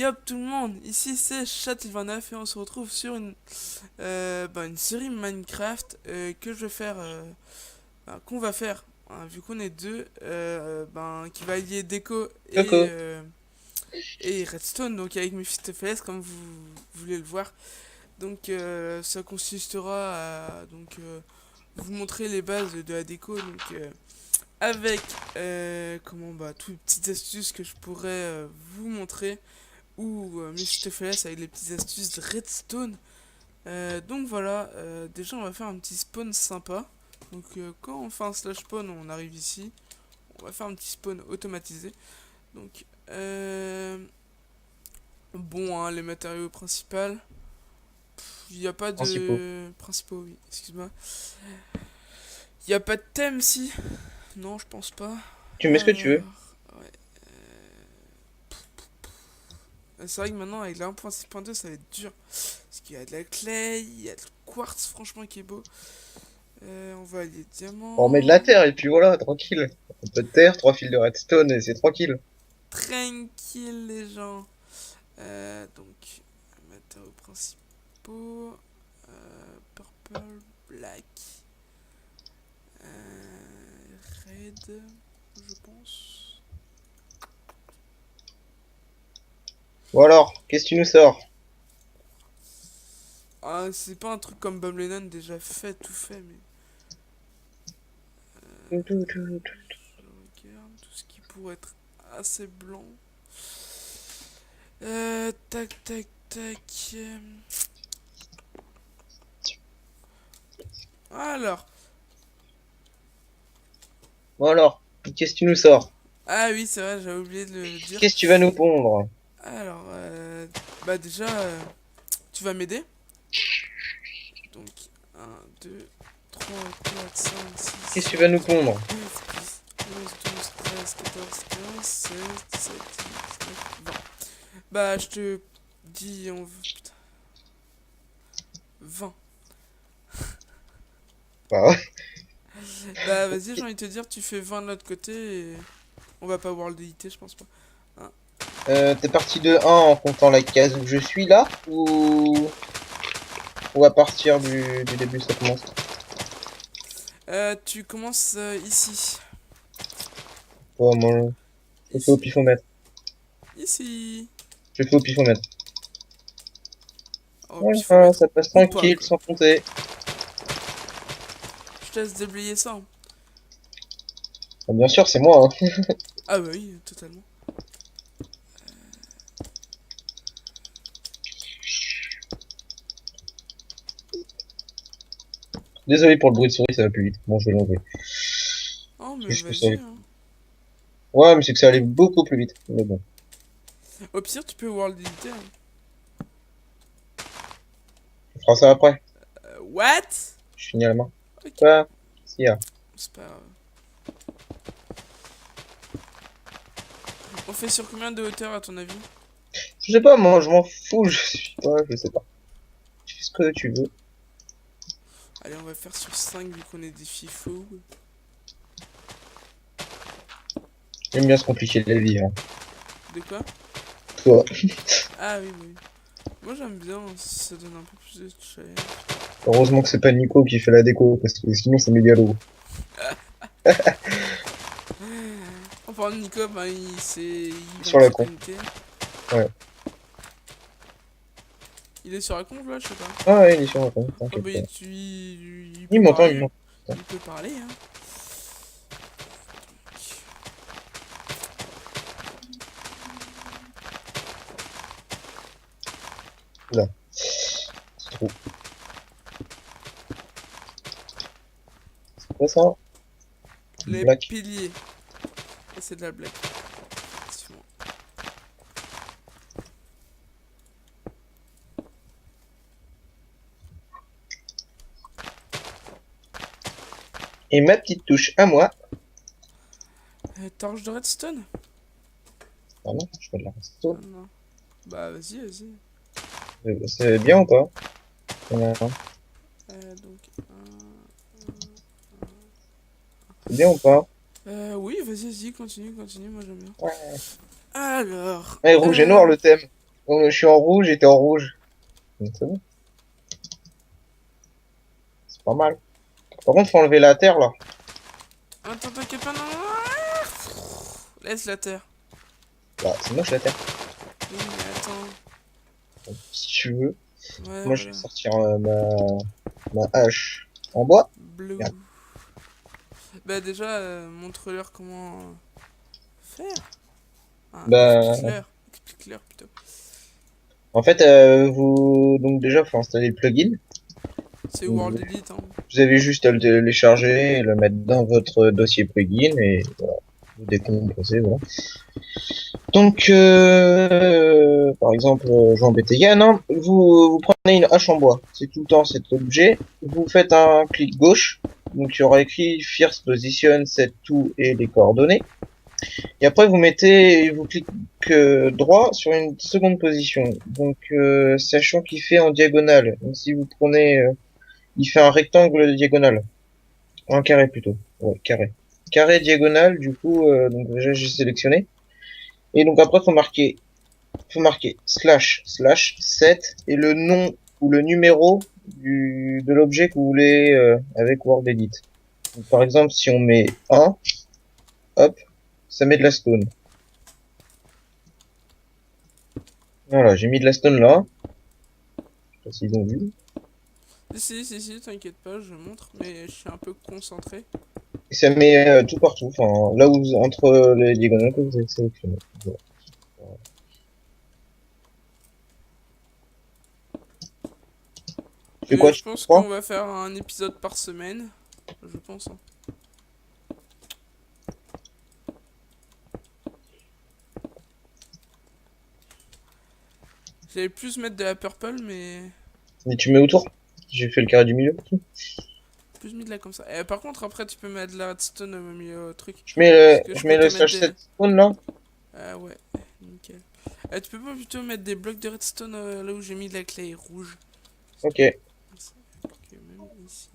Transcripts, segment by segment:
Yop tout le monde, ici c'est Chat29 et on se retrouve sur une série Minecraft que je vais faire, qu'on va faire, hein, vu qu'on est deux, qui va lier Deco Coco. et Redstone, donc avec Mephistopheles comme vous voulez le voir. Donc ça consistera à vous montrer les bases de la déco, avec toutes les petites astuces que je pourrais vous montrer ou Mephistopheles avec les petites astuces de Redstone. Donc voilà, déjà on va faire un petit spawn sympa. Donc quand on fait un slash spawn, on arrive ici. On va faire un petit spawn automatisé. Donc bon, hein, les matériaux principaux. Il n'y a pas Principaux. de... Principaux, oui, excuse-moi. Il n'y a pas de thème, si? Non, je pense pas. Tu mets ce que tu veux. Alors... Ouais. C'est vrai que maintenant, avec la 1.6.2, ça va être dur. Parce qu'il y a de la clay, il y a le quartz, franchement, qui est beau. On va aller On met de la diamant. terre et puis voilà, tranquille. Un peu de terre, 3 fils de redstone et c'est tranquille. Tranquille, les gens. Donc, matériaux principaux. Purple, black. Red, je pense. Ou alors, qu'est-ce que tu nous sors? Ah, c'est pas un truc comme Bob Lennon déjà fait, tout fait, mais je regarde tout ce qui pourrait être assez blanc. Tac, tac, tac. Alors, Ou alors, qu'est-ce que tu nous sors? ah oui, c'est vrai, j'avais oublié de le dire. Qu'est-ce que tu vas nous pondre? Alors, déjà, tu vas m'aider. Donc, un 2 3 4 5 6 Qu'est-ce que tu vas 7 nous 8 pondre? 9 10 11 12 13 14 15 16 17 18 19 20. Bah, je te dis, putain, 20. Bah ouais. Bah, vas-y, j'ai envie de te dire, tu fais 20 de l'autre côté et on va pas world editer, je pense pas. Hein. T'es parti de 1 en comptant la case où je suis là? Ou à partir du début ça commence? Tu commences ici. Oh, moi, je fais au Ici. pifomètre. Ici. Je fais au pifomètre. Oh, puis faut Voilà, mettre ça passe ou pas, tranquille, quoi. sans compter. Je te laisse déblayer ça, hein. Ah, bien sûr, c'est moi, hein. Ah bah oui, totalement. Désolé pour le bruit de souris, ça va plus vite. Bon, je vais l'enlever. Oh, C'est mais juste que ça vas-y, allait... hein. Ouais, mais c'est que ça allait beaucoup plus vite. Mais bon. Au pire, tu peux world editer, hein. On fera ça après. What? Je finis à la main. Ok, Quoi? Si, y a. c'est pas grave. On fait sur combien de hauteur à ton avis? Je sais pas, moi, je m'en fous. Je suis pas, je sais pas. Tu fais ce que tu veux. Allez, on va faire sur 5 vu qu'on est des fifous. J'aime bien se compliquer la vie, hein. De quoi? Toi. Ah oui, oui. Moi j'aime bien, ça donne un peu plus de challenge. Heureusement que c'est pas Nico qui fait la déco, parce que sinon c'est mégalo. En parlant de Nico, bah, il vient Sur de la se con. connecter. Ouais. Il est sur la conf là, je sais pas. Ah ouais, il est sur la con, Oh t'inquiète bah pas. il Il peut m'entend, parler, il hein. m'entend. Il peut parler, hein. Là. C'est trop. C'est quoi ça? Les Black. piliers. Et c'est de la blague. Effectivement. Et ma petite touche à moi. Torche de redstone? Ah non, je fais de la Ah resto. non. Bah vas-y, vas-y. C'est bien ou pas? Euh, Donc, C'est bien ou pas? oui, vas-y, vas-y, continue, continue, moi j'aime bien. Ouais. Alors, Ouais, rouge et noir le thème. Donc, je suis en rouge et t'es en rouge. Donc, c'est bon, c'est pas mal. Par contre, faut enlever la terre là. Attends, t'inquiète pas, non. Laisse la terre. Bah, c'est moche la terre. Oui, mais attends. Si tu veux. Ouais, Moi, je vais voilà. sortir ma hache en bois. Bleu. Regarde. Bah déjà, montre-leur comment faire. Ah, Bah, explique-leur. Explique-leur plutôt. en fait, donc déjà, faut installer le plugin. C'est Donc, World Edit, hein. vous avez juste à le télécharger et le mettre dans votre dossier plugin et voilà, vous décompressez, voilà. Donc, par exemple, je vais embêter Yann, hein. Vous prenez une hache en bois, c'est tout le temps cet objet. Vous faites un clic gauche, donc il y aura écrit First Position, Set To et les coordonnées. Et après, vous cliquez droit sur une seconde position. Donc, sachant qu'il fait en diagonale. Donc, si vous prenez, il fait un rectangle diagonal. Un carré plutôt. Ouais, carré. Carré diagonal, du coup, donc déjà j'ai sélectionné. Et donc après, faut marquer slash slash set et le nom ou le numéro de l'objet que vous voulez avec WordEdit. Donc, par exemple, si on met 1, hop, ça met de la stone. Voilà, j'ai mis de la stone là. Je sais pas s'ils ont vu. Si, t'inquiète pas, je montre, mais je suis un peu concentré. Et ça met tout partout, enfin là où entre les diagonales que vous avez sélectionné. Voilà. Tu fais Et quoi, je tu pense crois? qu'on va faire un épisode par semaine. Je pense, hein. J'allais plus mettre de la purple, mais Et tu mets autour? J'ai fait le carré du milieu. plus mis de la comme ça. Et par contre, après, tu peux mettre de la redstone au milieu truc. Je mets Parce le, que je je peux mets te le mettre slash des. 7 stone là. Ah ouais, nickel. Tu peux pas plutôt mettre des blocs de redstone là où j'ai mis de la clay rouge. Ok. Ok, même ici.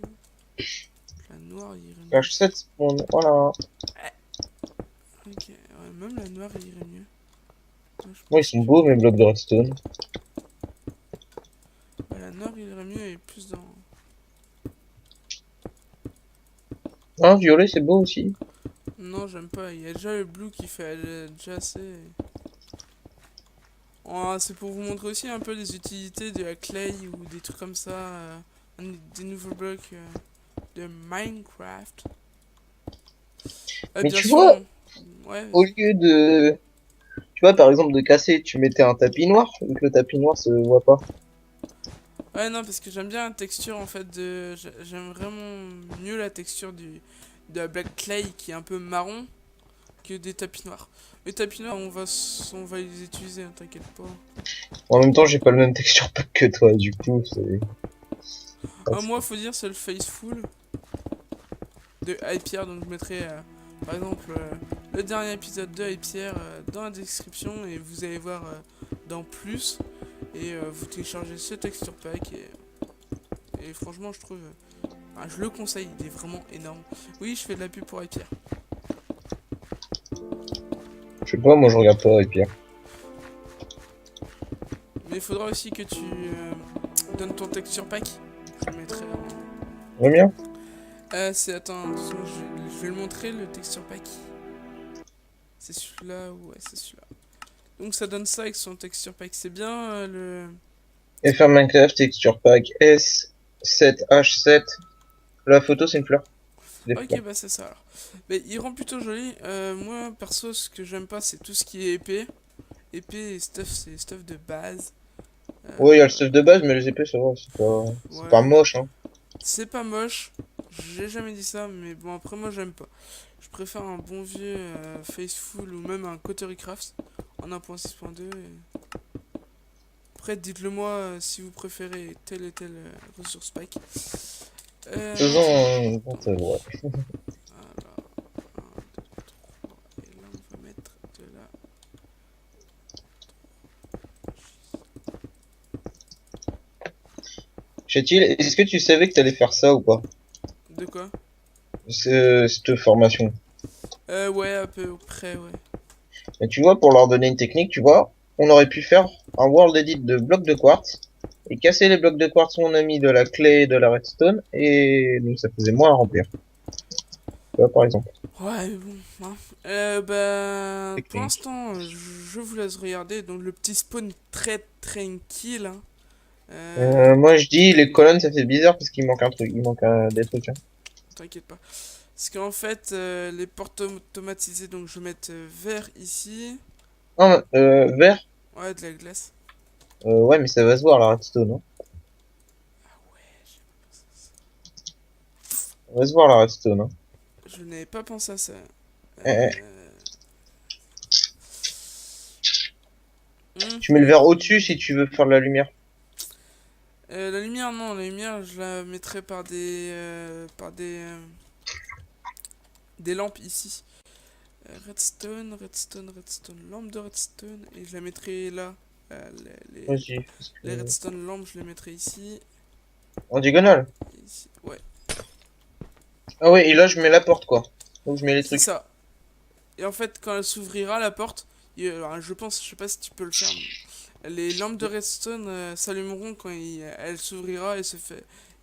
La noire irait mieux Slash aussi. 7 spawn. Voilà. Ok, ouais, même la noire irait mieux. Ouais, je Moi, ils pense sont que beaux mes blocs de redstone. ouais, la noire irait mieux et plus dans. Ah, violet, c'est beau aussi. Non, j'aime pas. Il y a déjà le blue qui fait déjà assez. Oh, c'est pour vous montrer aussi un peu les utilités de la clay ou des trucs comme ça. Des nouveaux blocs de Minecraft. Mais Bien tu sûr, vois, ouais, au vas-y. lieu de, tu vois, par exemple, de casser, tu mettais un tapis noir, vu que le tapis noir se voit pas. Ouais, non, parce que j'aime bien la texture en fait de. J'aime vraiment mieux la texture de la black clay qui est un peu marron que des tapis noirs. Les tapis noirs, on va les utiliser, hein, t'inquiète pas. En même temps, j'ai pas le même texture pack que toi, du coup, c'est... Ah, moi, faut dire, c'est le Faceful de Hypierre, donc je mettrai par exemple le dernier épisode de Hypierre dans la description et vous allez voir dans plus et vous téléchargez ce texture pack et franchement, je trouve. Je le conseille, il est vraiment énorme. Oui, je fais de la pub pour Hypierre. Je sais pas, moi je regarde pas, et pire. Mais il faudra aussi que tu donnes ton texture pack. Je le mettrai J'aime bien. c'est. Attends, je vais le montrer le texture pack. C'est celui-là, ouais, c'est celui-là. Donc ça donne ça avec son texture pack. C'est bien le. FR Minecraft Texture Pack S7H7. La photo, c'est une fleur. C'est des Ok, fleurs. bah c'est ça alors. Mais il rend plutôt joli. Moi, perso, ce que j'aime pas, c'est tout ce qui est épais. Épais et stuff, c'est stuff de base. Ouais, il y a le Euh, stuff de base, mais les épées, ça va, c'est pas ouais, moche, hein. c'est pas moche. J'ai jamais dit ça, mais bon, après, moi, j'aime pas. Je préfère un bon vieux Faceful ou même un Coterie Crafts en 1.6.2. Après, dites-le moi si vous préférez telle et telle ressource pack. Maintenant, Faisons un bon attends. ouais. Alors, 1, 2, 3. Et là, on va mettre de la. Chétil, est-ce que tu savais que t'allais faire ça ou pas? De quoi? Cette formation. Ouais, à peu près, ouais. Et tu vois, pour leur donner une technique, tu vois, on aurait pu faire un world edit de blocs de quartz et casser les blocs de quartz où on a mis de la clay et de la redstone et donc ça faisait moins à remplir. Tu vois, par exemple. Ouais, mais bon, hein. Pour Technique. l'instant, je vous laisse regarder. Donc, le petit spawn très tranquille, hein. Moi je dis les colonnes ça fait bizarre parce qu'il manque un truc, il manque des trucs. Hein. T'inquiète pas. Parce qu'en fait, les portes automatisées, donc je vais mettre vert ici. Ah, vert, Ouais, de la glace. ouais mais ça va se voir la redstone. Hein. Ah ouais, Ça va se voir la redstone. Hein. je n'avais pas pensé à ça. Eh, Euh... hum, tu mets le hum, vert au-dessus hum. si tu veux faire de la lumière. La lumière, non, la lumière, je la mettrai des lampes ici. Redstone, lampe de redstone, et je la mettrai là. Euh, les, les, Vas-y, parce que... les redstone lampes, je les mettrai ici, En diagonale. et ici. Ouais, Ah ouais, et là je mets la porte quoi. Donc je mets les c'est trucs. ça. Et en fait, quand elle s'ouvrira la porte, alors, je pense, je sais pas si tu peux le faire. Les lampes de redstone s'allumeront quand elle s'ouvrira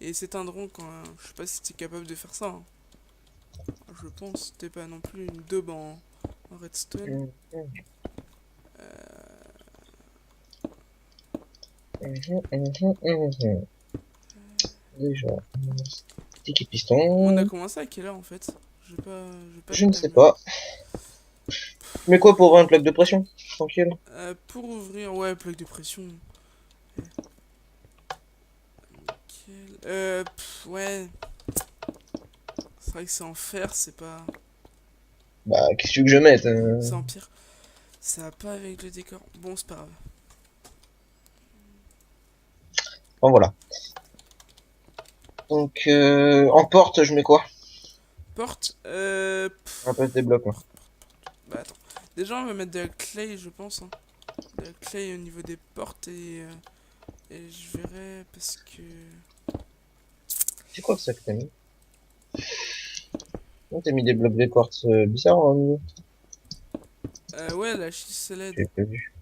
et s'éteindront quand. Je sais pas si tu es capable de faire ça, hein. Je pense, t'es pas non plus une daube en redstone. Mhm, Euh, mhm. Déjà, stick et on a piston. commencé à quelle heure en fait? J'ai pas le Je ne sais timer. pas. Mais quoi pour une plaque de pression? Tranquille. Pour ouvrir, ouais, plaque de pression. Eh, nickel. Ouais. C'est vrai que c'est en fer, c'est pas. Bah, qu'est-ce que tu veux que je mette? C'est en pire. Ça va pas avec le décor. Bon, c'est pas grave. Bon, voilà. Donc, en porte, je mets quoi? Porte, Un peu des blocs, moi. bah attends. Déjà, on va mettre de la clay, je pense, hein. De la clay au niveau des portes et je verrai parce que. C'est quoi ça que t'as mis? Oh, t'as mis des blocs de quartz bizarres au milieu. Ouais, la chiselette. J'ai pas vu.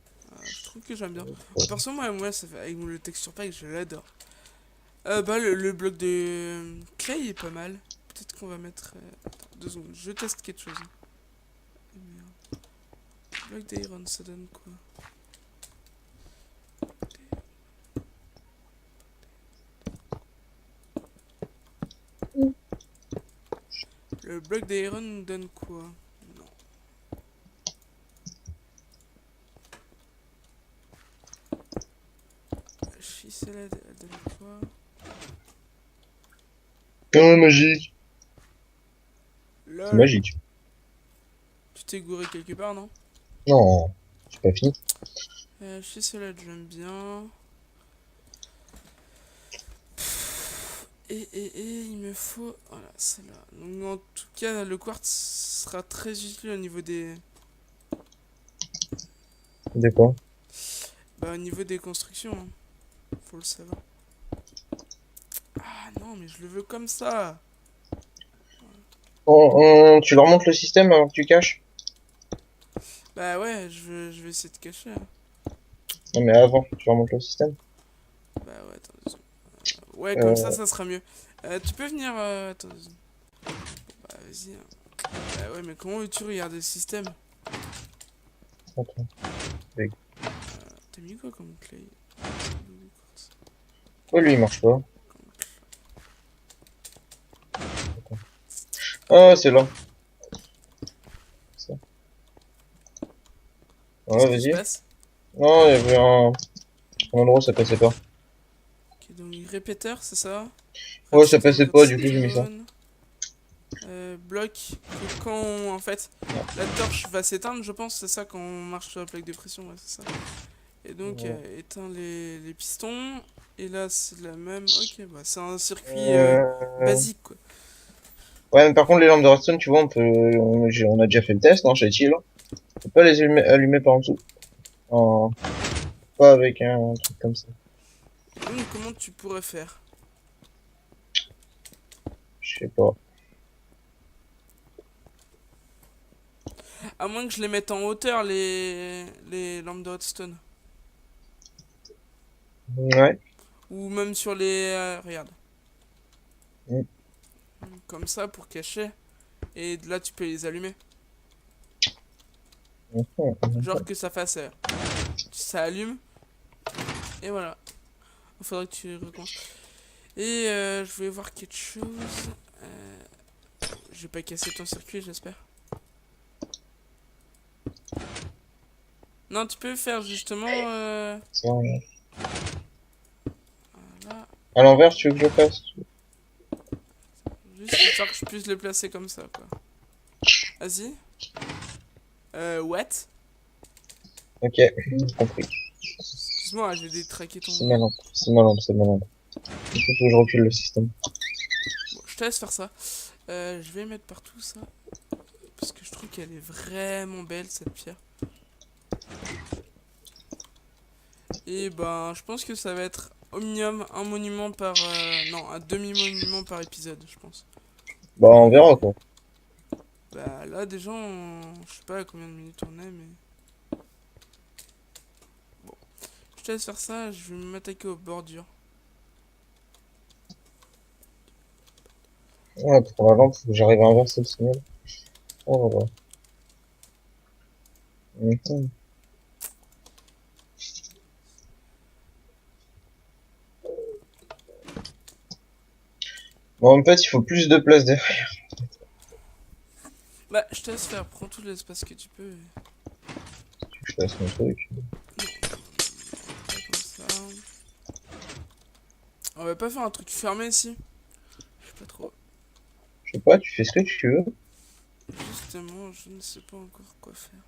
Je trouve que j'aime bien. Perso, moi ça fait, avec le texture pack, je l'adore. Le bloc de clay est pas mal. Peut-être qu'on va mettre. Attends, 2 secondes, je teste quelque chose. Eh merde. Bloc d'iron, ça donne quoi? Le bloc d'iron donne quoi? Non. La chiselette, elle donne quoi? Oh, magique. C'est LOL. magique. Tu t'es gouré quelque part, non? Non, j'ai pas fini. Chiselette, j'aime bien. Il me faut. Voilà, celle-là. Donc, en tout cas, le quartz sera très utile au niveau des. De quoi? Bah, au niveau des constructions, hein. Faut le savoir. Ah non, mais je le veux comme ça. Tu leur montres le système avant que tu caches? Bah ouais, je vais essayer de cacher, hein. Non, mais avant, tu leur montres le système. Bah ouais, attends 2 secondes. Ouais, comme Euh, ça sera mieux. Tu peux venir. Attends 2 secondes. Bah vas-y, hein. Bah ouais, mais comment veux-tu regarder le système? attends. T'as mis quoi comme clay? Oh, lui, il marche pas. Ah, c'est là. Ça. Qu'est-ce Ouais, qui se vas-y. passe? Non, il y avait un endroit où ça passait pas. Ok, donc répéteur, c'est ça? Ouais, ça Redstone, passait pas, du coup, j'ai mis ça. redstone. Bloc que quand en fait la torche va s'éteindre, je pense, c'est ça quand on marche sur la plaque de pression, ouais, c'est ça. Et donc Ouais. éteint les pistons. Et là c'est la même. Ok, bah c'est un circuit Euh, basique quoi. Ouais, mais par contre, les lampes de redstone, tu vois, on a déjà fait le test, hein, chez Thiel. On peut pas les allumer par en dessous. En- Pas avec un truc comme ça. Et donc comment tu pourrais faire? Je sais pas. À moins que je les mette en hauteur les lampes de redstone. Ouais. Ou même sur les... regarde. Mm. Comme ça pour cacher. Et là, tu peux les allumer. Mhm, Genre mhm. que ça fasse... ça allume. Et voilà. Il faudrait que tu recommences. Et je voulais voir quelque chose. Euh, je vais pas casser ton circuit, j'espère. Non, tu peux faire justement... C'est vrai. voilà. À l'envers, tu veux que je fasse? Juste histoire que je puisse le placer comme ça, quoi. Vas-y. What? Ok, compris. Excuse-moi, j'ai détraqué ton... C'est malin, c'est malin, c'est malin. Il faut que je recule le système. Bon, je te laisse faire ça. Je vais mettre partout ça. Parce que je trouve qu'elle est vraiment belle, cette pierre. Et ben, je pense que ça va être au minimum un monument par... non, un demi-monument par épisode, je pense. Bah, À on mon verra avis. quoi. Bah là, déjà, je sais pas à combien de minutes on est, mais... Bon, je te laisse faire ça, je vais m'attaquer aux bordures. Ouais, pour la lampe, faut que j'arrive à inverser le signal. Oh, voilà. Mhm. Bon, en fait, il faut plus de place derrière. Bah, je te laisse faire, prends tout l'espace que tu peux. Je fasse mon truc. Non, non, non, non, pas comme ça. On va pas faire un truc fermé ici. Je sais pas trop. Je sais pas, tu fais ce que tu veux. Justement, je ne sais pas encore quoi faire.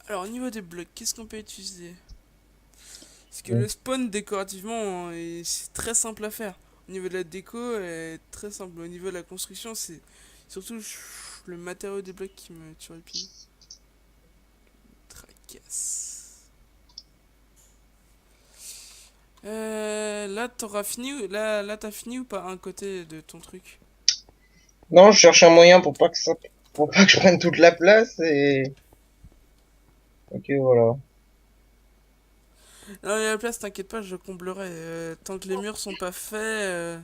Alors, au niveau des blocs, qu'est-ce qu'on peut utiliser? Parce que Mm. le spawn décorativement, c'est très simple à faire. Au niveau de la déco, est très simple. Au niveau de la construction, c'est surtout le matériau des blocs qui me turlupine. Tracasse. Là, t'auras fini là, t'as fini ou pas un côté de ton truc? Non, je cherche un moyen pour pas que ça, pour pas que je prenne toute la place et... Ok, voilà. Non, il y a la place, t'inquiète pas, je comblerai. Tant que les murs sont pas faits,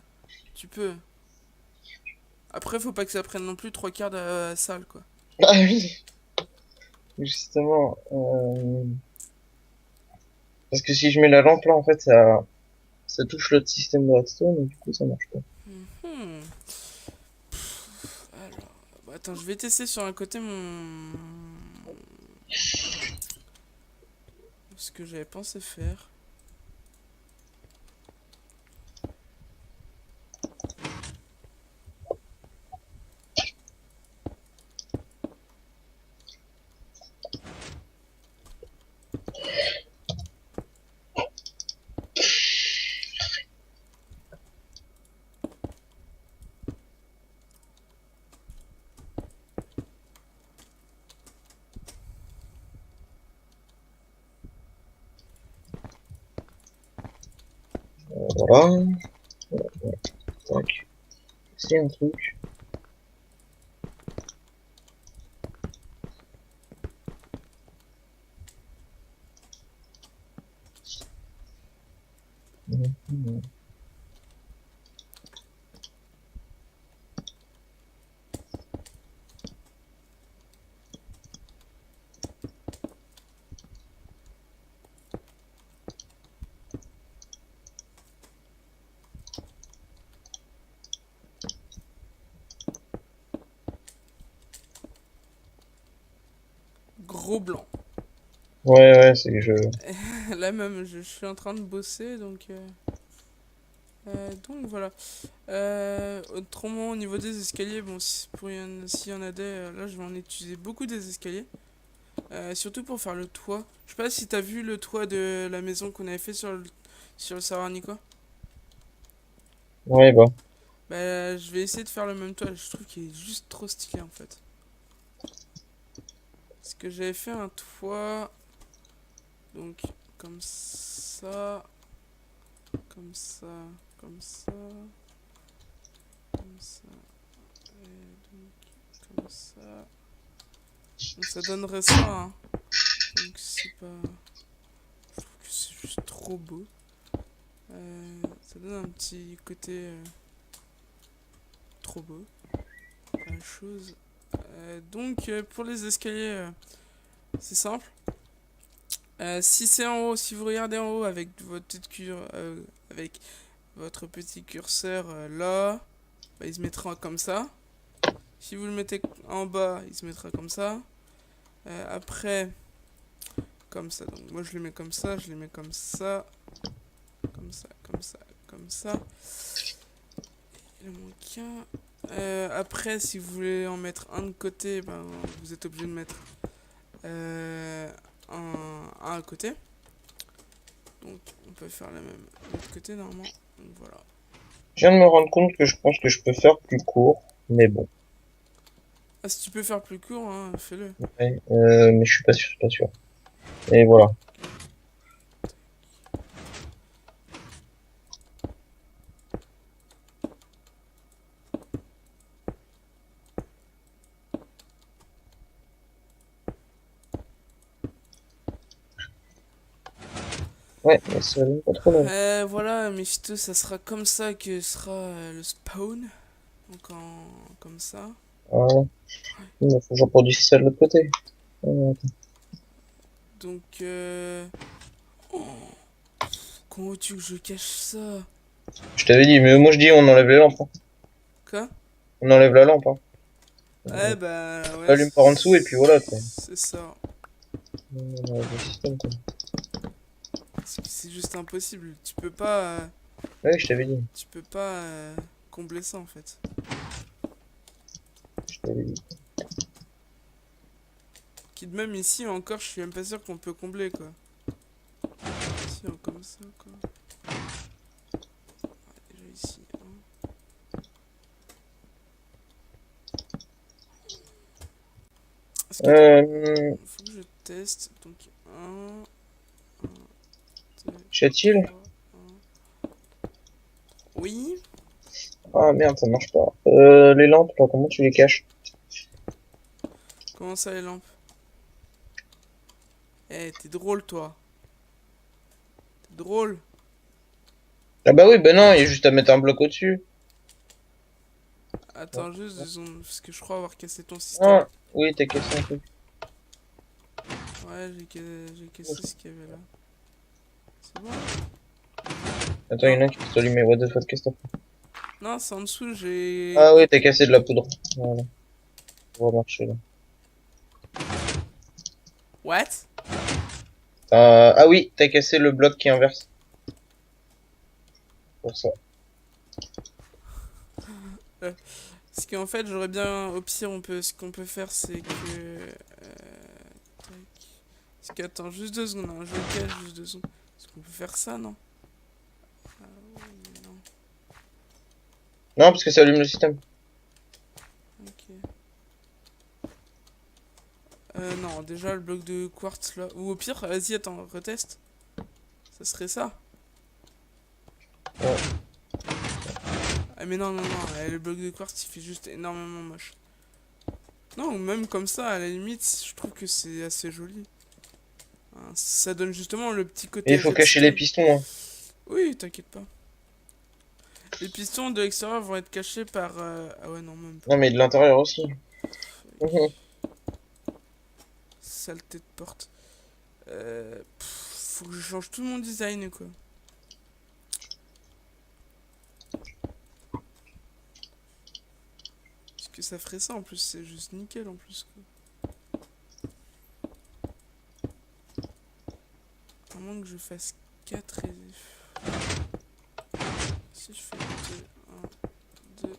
tu peux. Après, faut pas que ça prenne non plus trois quarts de la salle, quoi. Ah oui, justement. Parce que si je mets la lampe là, en fait, ça touche l'autre système de redstone et du coup, ça marche pas. Mhm. Alors, bah, attends, je vais tester sur un côté mon... ce que j'avais pensé faire. Voilà. Tac. C'est un truc. Mhm. Gros blanc. Ouais, ouais, c'est que je... Là même, je suis en train de bosser, donc voilà. Autrement, au niveau des escaliers, bon, si s'il y en a des, là je vais en utiliser beaucoup des escaliers. Surtout pour faire le toit. Je sais pas si t'as vu le toit de la maison qu'on avait fait sur le serveur Nico. Ouais, bah. Bah, je vais essayer de faire le même toit. Je trouve qu'il est juste trop stylé en fait. Parce que j'avais fait un toit. Donc, comme ça. Comme ça. Comme ça. Comme ça. Et donc, comme ça. Donc ça donnerait ça, hein. Donc c'est pas... Je trouve que c'est juste trop beau. Ça donne un petit côté trop beau à la chose. Donc pour les escaliers, c'est simple. Si c'est en haut, si vous regardez en haut avec votre petite avec votre petit curseur là, bah, il se mettra comme ça. Si vous le mettez en bas, il se mettra comme ça. Après, comme ça. Donc moi je le mets comme ça, je les mets comme ça, comme ça, comme ça, comme ça. Il en manque un. Après, si vous voulez en mettre un de côté, ben, vous êtes obligé de mettre un à côté. Donc on peut faire la même de l'autre côté normalement. Donc voilà. Je viens de me rendre compte que je pense que je peux faire plus court, mais bon. Ah, si tu peux faire plus court, hein, fais-le. Ouais, mais je suis pas sûr, pas sûr. Et voilà. Ouais, mais ça va pas trop long. Voilà, Mephisto, ça sera comme ça que sera le spawn. Donc comme ça. Ah, il faut que j'en produise ça de l'autre côté. Donc oh, comment veux-tu que je cache ça? Je t'avais dit, mais moi je dis on enlève les lampes, hein. Quoi? On enlève la lampe, hein. Ouais, bah On ouais, allume par en dessous et puis voilà, quoi. c'est ça. On enlève le système, quoi. C'est juste impossible. Tu peux pas, Ouais, je t'avais dit. combler ça en fait. Je t'avais dit. Quitte même ici encore, je suis même pas sûr qu'on peut combler quoi. Ici, comme ça quoi. Déjà ici. Hein. Parce que attends, Euh, faut que je teste. Donc 1, 2, Chat-il? 3, 1. Oui. Ah merde, ça marche pas. Les lampes, là, comment tu les caches? Comment ça les lampes? Eh, t'es drôle toi. T'es drôle. Ah bah oui, bah non, il y a juste à mettre un bloc au-dessus. Attends juste 2 secondes, parce que je crois avoir cassé ton système. Ah, oui, t'as cassé un truc. Ouais, j'ai cassé ce qu'il y avait là. C'est bon? Attends, il y Non, en a un qui peut s'allumer. What the fuck, qu'est-ce que t'as fait? non, c'est en dessous, j'ai... Ah oui, t'as cassé de la poudre. Voilà, ça va marcher là. What? Ah oui, t'as cassé le bloc qui inverse. Pour ça. Parce qu'en fait, j'aurais bien... Au pire, ce qu'on peut faire, c'est que... Tac. Parce que, attends, juste 2 secondes, hein, je le cache, juste 2 secondes. Est-ce qu'on peut faire ça, non? Ah oui, mais non. Non, parce que ça allume le système. Ok. Non, déjà, le bloc de quartz, là... Ou au pire, vas-y, attends, reteste. Ça serait ça. Ouais. Ah mais non, non, non, le bloc de quartz, il fait juste énormément moche. Non, ou même comme ça, à la limite, je trouve que c'est assez joli. Hein, ça donne justement le petit Et côté il faut cacher les redstone. pistons, hein. Oui, t'inquiète pas. Les pistons de l'extérieur vont être cachés par... Ah ouais, non, même pas. Non, mais de l'intérieur aussi. Mhm. Saleté de porte. Faut que je change tout mon design, quoi. Parce que ça ferait ça, en plus, c'est juste nickel, en plus, quoi. À moins que je fasse 4 et... Si je fais 2, 1, 2...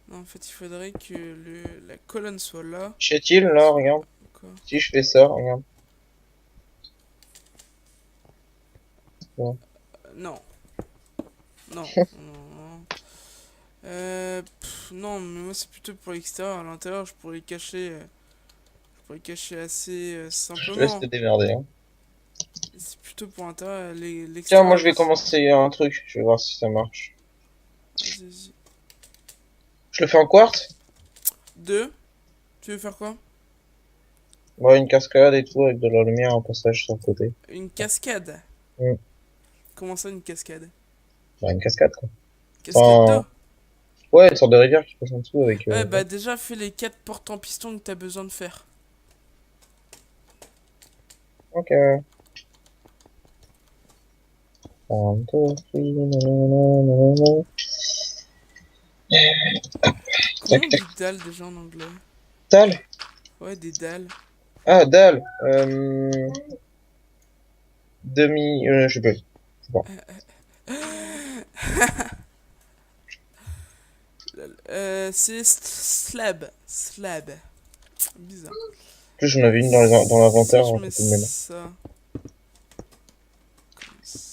Non, en fait, il faudrait que la colonne soit là. Chat-il, là, regarde. Quoi? Si je fais ça, regarde. Ouais. Non. Non. Non, non. Non, mais moi, c'est plutôt pour l'extérieur. À l'intérieur, je pourrais cacher assez Je te laisse te simplement. démerder, hein. C'est plutôt pour l'intérieur, Tiens, moi l'extérieur. je vais commencer un truc, je vais voir si ça marche. Vas-y, vas-y. Je le fais en quartz? Deux. Tu veux faire quoi? Ouais, une cascade et tout, avec de la lumière, un passage sur le côté. Une cascade. Hmm. Comment ça, une cascade? Ouais, une cascade, quoi. Cascade d'eau. Enfin, ouais, une sorte de rivière qui passe en dessous avec... Ouais, bah déjà, fais les 4 portes en piston que t'as besoin de faire. Ok. 1, 2, 3, nanana. Comment Tac, on tac. dit dalle déjà en anglais? Dalle? Ouais, des dalles. Ah, dalle. Demi... je sais pas. Je sais pas. C'est slab. Slab. Bizarre. En plus, j'en avais une dans Si l'inventaire je à mets côté de mes mains. ça comme ça.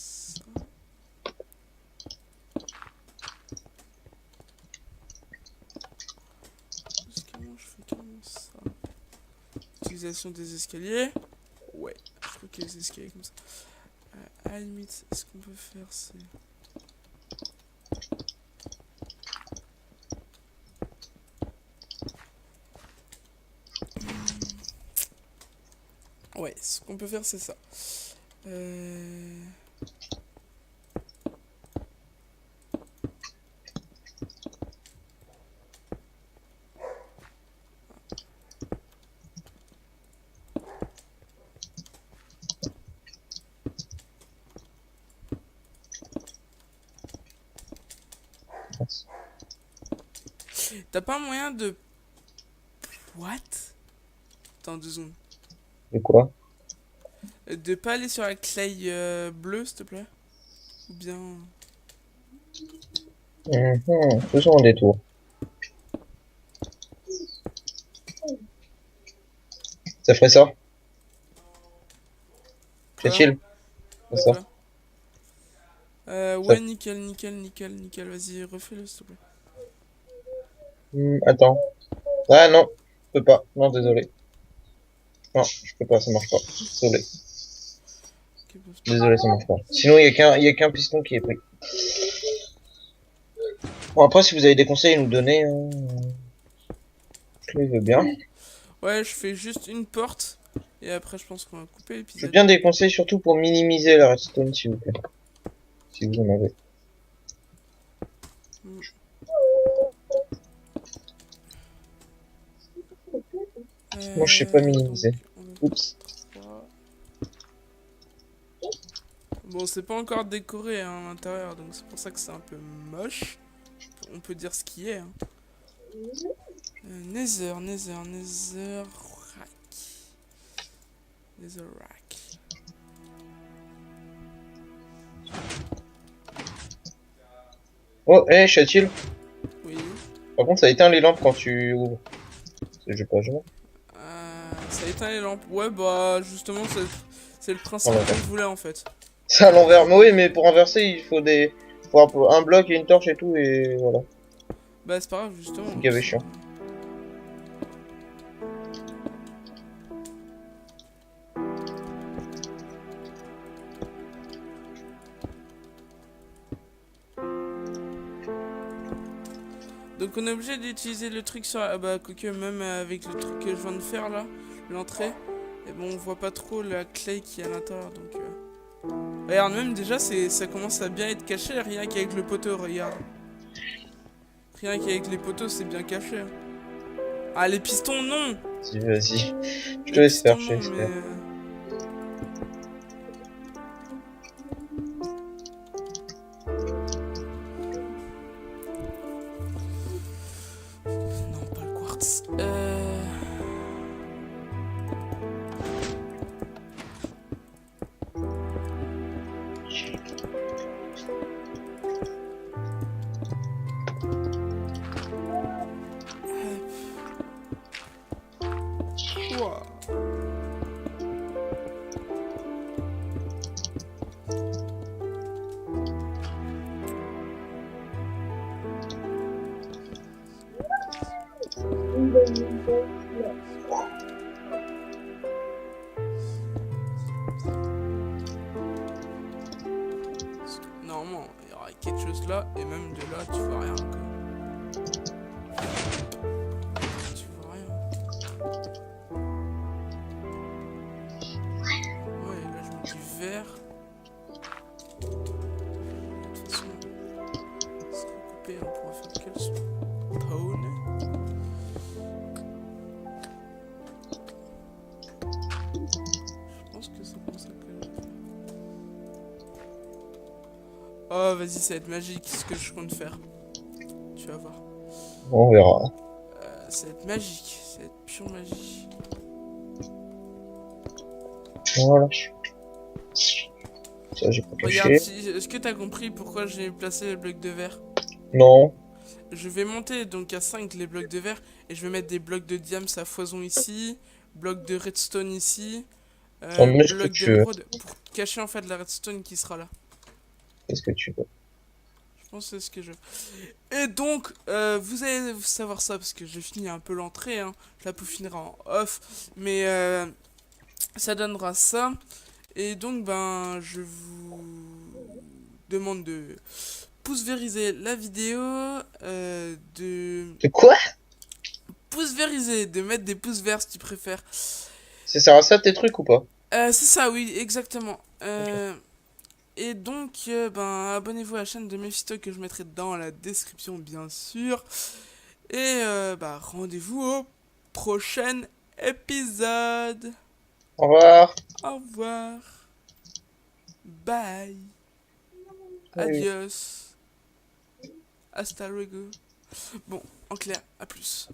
Comment je fais comment ça? Utilisation des escaliers. Ouais, je crois qu'il y a des escaliers comme ça. À la limite, ce qu'on peut faire, c'est. Ouais, ce qu'on peut faire, c'est ça. Euh... T'as pas un moyen de. What? Attends 2 secondes. De quoi? De pas aller sur la clay bleue, s'il te plaît? Ou bien. Faisons un détour. Ça ferait ça? Quoi? Fait-il? C'est De ça. quoi? Ça... Ouais, nickel, nickel, nickel, nickel. Vas-y, refais-le, s'il te plaît. Attends. Ah non, je peux pas. Non, désolé. Non, je peux pas, ça marche pas. Désolé. Ok, pose pas. Désolé, ça marche pas. Sinon, il y a qu'un piston qui est pris. Bon, après, si vous avez des conseils à nous donner, hein, je les veux bien. Ouais, je fais juste une porte. Et après, je pense qu'on va couper Je veux l'épisode. bien des conseils surtout pour minimiser la redstone, s'il vous plaît. Si vous en avez. Hmm. Moi, je sais pas Donc, minimiser. on va Oups. faire 3. Bon, c'est pas encore décoré hein, à l'intérieur, donc c'est pour ça que c'est un peu moche. On peut dire ce qui est. Hein. Nether, Nether, Nether Rack. Nether Rack. Oh, Chatil. Oui. Par contre, ça éteint les lampes quand tu ouvres. J'ai pas joué. Ça éteint les lampes. Ouais, bah, justement, c'est le Oh principe là que là. je voulais en fait. C'est à l'envers. Mais oui, mais pour inverser, il faut des... faut un bloc et une torche et tout, et voilà. Bah, c'est pas grave, justement. C'est gavé chiant. Donc on est obligé d'utiliser le truc sur... Ah bah quoique même avec le truc que je viens de faire là, l'entrée, et bon on voit pas trop la clé qui est à l'intérieur donc... Regarde même déjà ça commence à bien être caché rien qu'avec le poteau, regarde. Rien qu'avec les poteaux c'est bien caché. Hein. Ah les pistons non. Vas-y. Je te Les laisse pistons faire, je te non laisse mais... faire. Non pas le quartz. Ouah. et même de là, tu vois rien, quoi. Tu vois rien. Ouais, et là, je mets du vert. De toute façon, ce recouper, on pourra faire quel spawn. Je pense que c'est comme ça que je vais faire. Oh, vas-y, ça va être magique ce que je compte faire. Tu vas voir. On verra. Ça va être magique, ça va être pure magie. Voilà. Ça, j'ai pas Regarde, caché. est-ce que t'as compris pourquoi j'ai placé les blocs de verre? Non. Je vais monter donc à 5 les blocs de verre et je vais mettre des blocs de diams à foison ici, blocs de redstone ici, On met ce que blocs tu veux. d'émeraude pour cacher en fait la redstone qui sera là. Qu'est-ce que tu veux. Je pense que c'est ce que je veux. Et donc, vous allez savoir ça parce que j'ai fini un peu l'entrée, hein. Je la peaufinerai en off, mais ça donnera ça. Et donc, ben, je vous demande de pouce-vériser la vidéo, De quoi? pouce-vériser, de mettre des pouces verts si tu préfères. Ça sert à ça tes trucs ou pas? C'est ça, oui, exactement. Ok. Et donc, ben, abonnez-vous à la chaîne de Mephisto que je mettrai dans la description, bien sûr. Et bah, rendez-vous au prochain épisode. Au revoir. Au revoir. Bye. Salut. Adios. Hasta luego. Bon, en clair, à plus.